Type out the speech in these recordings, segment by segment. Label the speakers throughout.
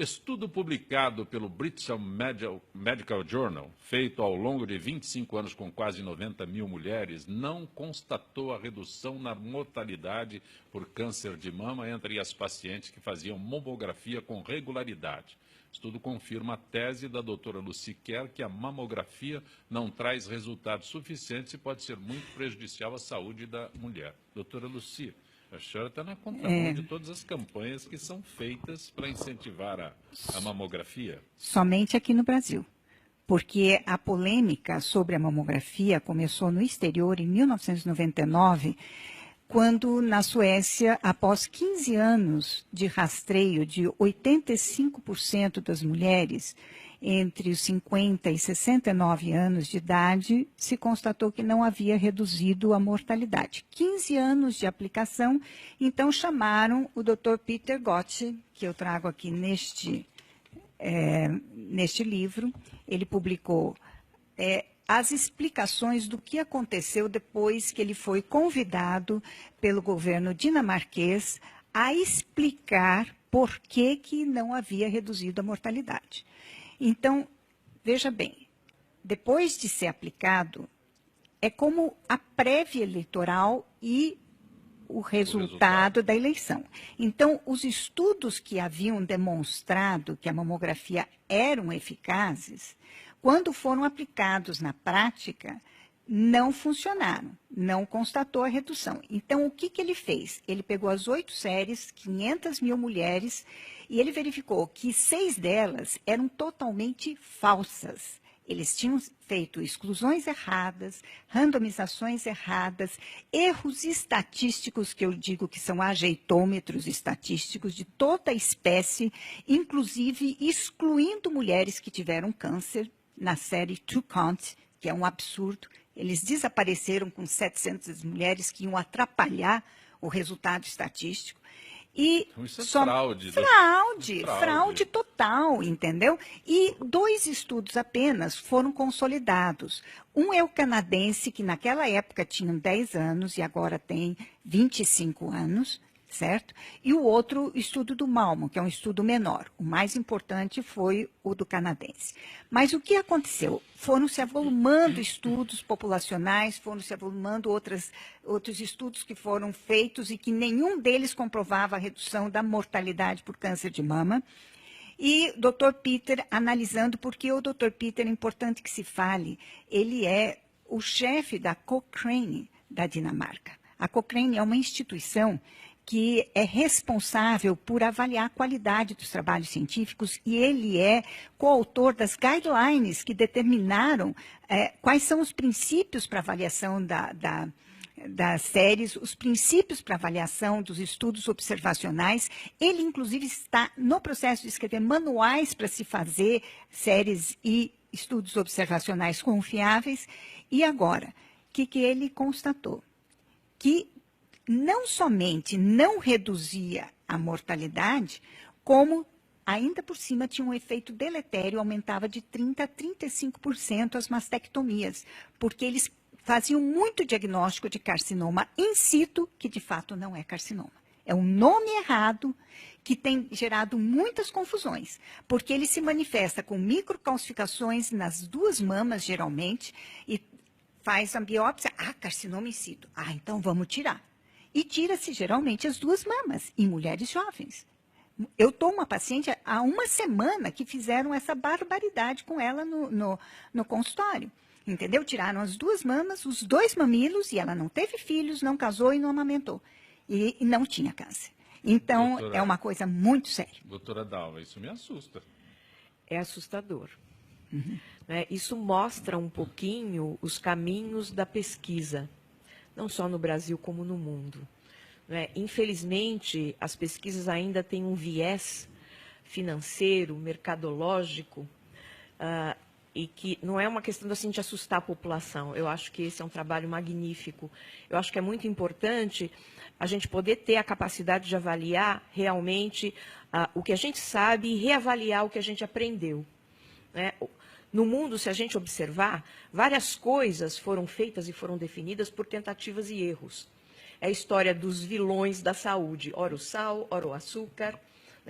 Speaker 1: Estudo publicado pelo British Medical Journal, feito ao longo de 25 anos com quase 90 mil mulheres, não constatou a redução na mortalidade por câncer de mama entre as pacientes que faziam mamografia com regularidade. O estudo confirma a tese da doutora Lucy Kerr que a mamografia não traz resultados suficientes e pode ser muito prejudicial à saúde da mulher. Doutora Lucy, a senhora está na contramão de todas as campanhas que são feitas para incentivar a mamografia.
Speaker 2: Somente aqui no Brasil. Porque a polêmica sobre a mamografia começou no exterior em 1999, quando na Suécia, após 15 anos de rastreio de 85% das mulheres entre os 50 e 69 anos de idade, se constatou que não havia reduzido a mortalidade. 15 anos de aplicação, então chamaram o Dr. Peter Gotch, que eu trago aqui neste livro. Ele publicou as explicações do que aconteceu depois que ele foi convidado pelo governo dinamarquês a explicar por que não havia reduzido a mortalidade. Então, veja bem, depois de ser aplicado, é como a prévia eleitoral e o resultado da eleição. Então, os estudos que haviam demonstrado que a mamografia eram eficazes, quando foram aplicados na prática, não funcionaram, não constatou a redução. Então, o que ele fez? Ele pegou as 8 séries, 500 mil mulheres, e ele verificou que 6 delas eram totalmente falsas. Eles tinham feito exclusões erradas, randomizações erradas, erros estatísticos, que eu digo que são ajeitômetros estatísticos de toda a espécie, inclusive excluindo mulheres que tiveram câncer na série To Count, que é um absurdo. Eles desapareceram com 700 mulheres que iam atrapalhar o resultado estatístico. E
Speaker 1: então, isso é fraude.
Speaker 2: Fraude total, entendeu? E 2 estudos apenas foram consolidados. Um é o canadense, que naquela época tinha 10 anos e agora tem 25 anos, certo? E o outro, estudo do Malmo, que é um estudo menor. O mais importante foi o do canadense. Mas o que aconteceu? Foram se avolumando estudos populacionais, foram se avolumando outros estudos que foram feitos e que nenhum deles comprovava a redução da mortalidade por câncer de mama. E o Dr. Peter analisando, porque o Dr. Peter, é importante que se fale, ele é o chefe da Cochrane da Dinamarca. A Cochrane é uma instituição que é responsável por avaliar a qualidade dos trabalhos científicos e ele é coautor das guidelines que determinaram quais são os princípios para avaliação das séries, os princípios para avaliação dos estudos observacionais. Ele, inclusive, está no processo de escrever manuais para se fazer séries e estudos observacionais confiáveis. E agora, o que ele constatou? Que não somente não reduzia a mortalidade, como ainda por cima tinha um efeito deletério, aumentava de 30% a 35% as mastectomias, porque eles faziam muito diagnóstico de carcinoma in situ, que de fato não é carcinoma. É um nome errado que tem gerado muitas confusões, porque ele se manifesta com microcalcificações nas 2 mamas, geralmente, e faz a biópsia, carcinoma in situ. Então vamos tirar. E tira-se geralmente as 2 mamas, em mulheres jovens. Eu estou uma paciente há 1 semana que fizeram essa barbaridade com ela no consultório. Entendeu? Tiraram as 2 mamas, os 2 mamilos, e ela não teve filhos, não casou e não amamentou. E não tinha câncer. Então, doutora, é uma coisa muito séria.
Speaker 1: Doutora Dalva, isso me assusta.
Speaker 3: É assustador. Uhum. Isso mostra um pouquinho os caminhos da pesquisa, não só no Brasil como no mundo. Infelizmente, as pesquisas ainda têm um viés financeiro, mercadológico, e que não é uma questão assim de assustar a população. Eu acho que esse é um trabalho magnífico. Eu acho que é muito importante a gente poder ter a capacidade de avaliar realmente o que a gente sabe e reavaliar o que a gente aprendeu. No mundo, se a gente observar, várias coisas foram feitas e foram definidas por tentativas e erros. É a história dos vilões da saúde, ora o sal, ora o açúcar,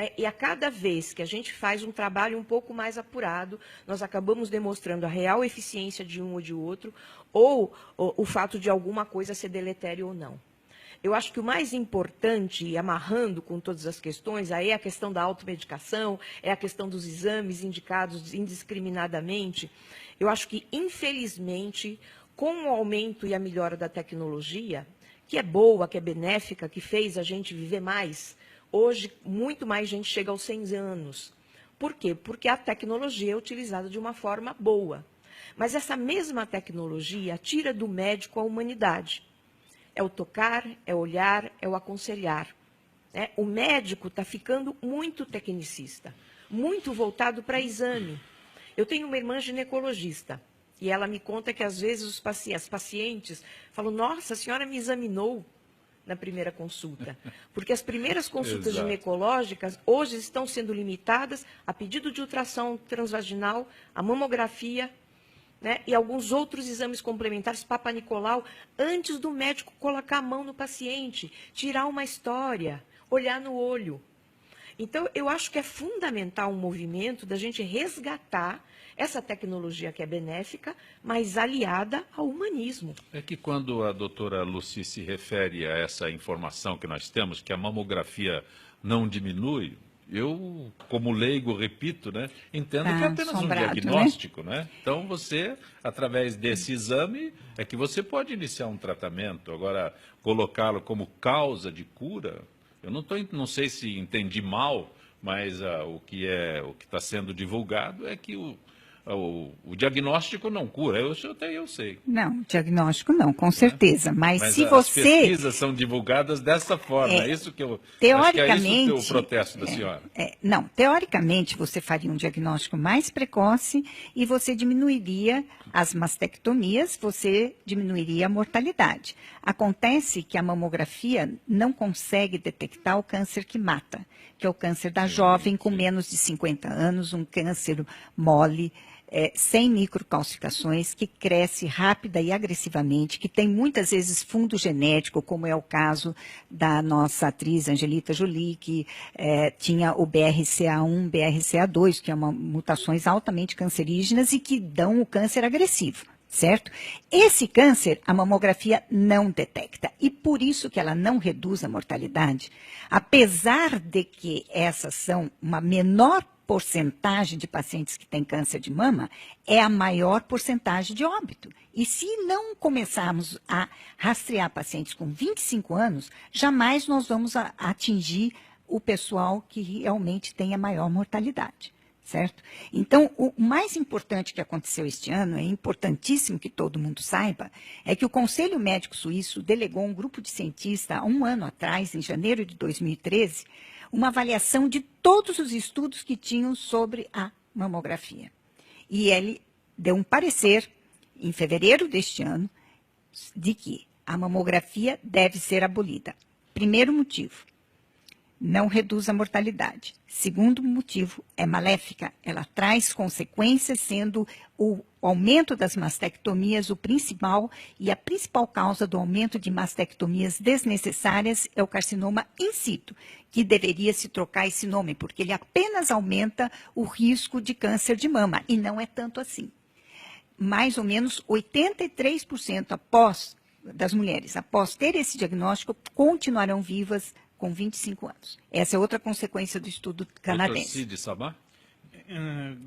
Speaker 3: né? E a cada vez que a gente faz um trabalho um pouco mais apurado, nós acabamos demonstrando a real eficiência de um ou de outro, ou o fato de alguma coisa ser deletério ou não. Eu acho que o mais importante, e amarrando com todas as questões, aí é a questão da automedicação, é a questão dos exames indicados indiscriminadamente. Eu acho que, infelizmente, com o aumento e a melhora da tecnologia, que é boa, que é benéfica, que fez a gente viver mais, hoje muito mais gente chega aos 100 anos. Por quê? Porque a tecnologia é utilizada de uma forma boa. Mas essa mesma tecnologia tira do médico a humanidade. É o tocar, é o olhar, é o aconselhar. Né? O médico está ficando muito tecnicista, muito voltado para exame. Eu tenho uma irmã ginecologista, e ela me conta que, às vezes, as pacientes falam, nossa, a senhora me examinou na primeira consulta. Porque as primeiras consultas ginecológicas hoje estão sendo limitadas a pedido de ultrassom transvaginal, a mamografia, né, e alguns outros exames complementares, Papa Nicolau, antes do médico colocar a mão no paciente, tirar uma história, olhar no olho. Então, eu acho que é fundamental um movimento da gente resgatar essa tecnologia que é benéfica, mas aliada ao humanismo.
Speaker 1: É que quando a doutora Lucy se refere a essa informação que nós temos, que a mamografia não diminui, eu, como leigo, repito, né, entendo que é apenas um diagnóstico, né? Então, você, através desse exame, é que você pode iniciar um tratamento. Agora, colocá-lo como causa de cura, eu não sei se entendi mal, mas o que está sendo divulgado é que o diagnóstico não cura, até eu sei.
Speaker 2: Não, diagnóstico não, com certeza. Mas se
Speaker 1: as
Speaker 2: você...
Speaker 1: pesquisas são divulgadas dessa forma, é isso que eu...
Speaker 2: Teoricamente...
Speaker 1: Acho que é isso o protesto da senhora.
Speaker 2: Não, teoricamente você faria um diagnóstico mais precoce e você diminuiria as mastectomias, você diminuiria a mortalidade. Acontece que a mamografia não consegue detectar o câncer que mata, que é o câncer da jovem com menos de 50 anos, um câncer mole, sem microcalcificações, que cresce rápida e agressivamente, que tem muitas vezes fundo genético, como é o caso da nossa atriz Angelita Jolie, que tinha o BRCA1, BRCA2, que são mutações altamente cancerígenas e que dão o câncer agressivo. Certo? Esse câncer a mamografia não detecta e por isso que ela não reduz a mortalidade, apesar de que essas são uma menor porcentagem de pacientes que têm câncer de mama, é a maior porcentagem de óbito. E se não começarmos a rastrear pacientes com 25 anos, jamais nós vamos atingir o pessoal que realmente tem a maior mortalidade. Certo? Então, o mais importante que aconteceu este ano, é importantíssimo que todo mundo saiba, é que o Conselho Médico Suíço delegou um grupo de cientistas, há um ano atrás, em janeiro de 2013, uma avaliação de todos os estudos que tinham sobre a mamografia. E ele deu um parecer, em fevereiro deste ano, de que a mamografia deve ser abolida. Primeiro motivo, não reduz a mortalidade. Segundo motivo, é maléfica. Ela traz consequências, sendo o aumento das mastectomias o principal, e a principal causa do aumento de mastectomias desnecessárias é o carcinoma in situ, que deveria se trocar esse nome, porque ele apenas aumenta o risco de câncer de mama, e não é tanto assim. Mais ou menos 83% das mulheres, após ter esse diagnóstico, continuarão vivas com 25 anos. Essa é outra consequência do estudo canadense.
Speaker 1: Dr. Cid Sabá?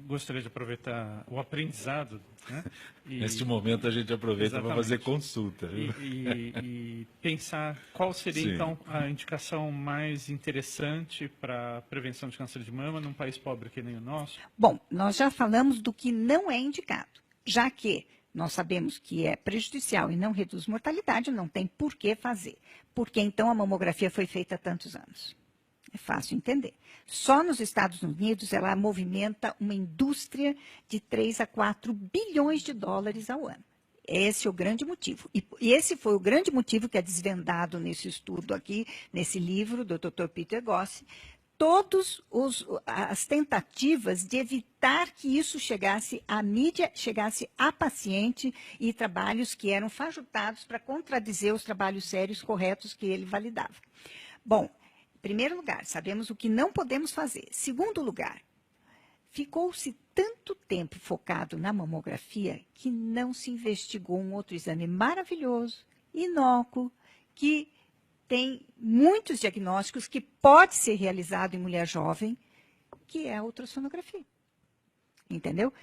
Speaker 4: Gostaria de aproveitar o aprendizado. Né?
Speaker 1: Neste momento a gente aproveita para fazer consulta.
Speaker 4: E pensar qual seria, então, a indicação mais interessante para a prevenção de câncer de mama num país pobre que nem o nosso?
Speaker 2: Bom, nós já falamos do que não é indicado, já que nós sabemos que é prejudicial e não reduz mortalidade, não tem por que fazer. Porque então a mamografia foi feita há tantos anos. É fácil entender. Só nos Estados Unidos ela movimenta uma indústria de 3 a 4 bilhões de dólares ao ano. Esse é o grande motivo. E esse foi o grande motivo que é desvendado nesse estudo aqui, nesse livro do Dr. Peter Gossi, todas as tentativas de evitar que isso chegasse à mídia, chegasse à paciente, e trabalhos que eram fajutados para contradizer os trabalhos sérios, corretos, que ele validava. Bom, primeiro lugar, sabemos o que não podemos fazer. Segundo lugar, ficou-se tanto tempo focado na mamografia que não se investigou um outro exame maravilhoso, inócuo, que tem muitos diagnósticos, que pode ser realizado em mulher jovem, que é a ultrassonografia. Entendeu?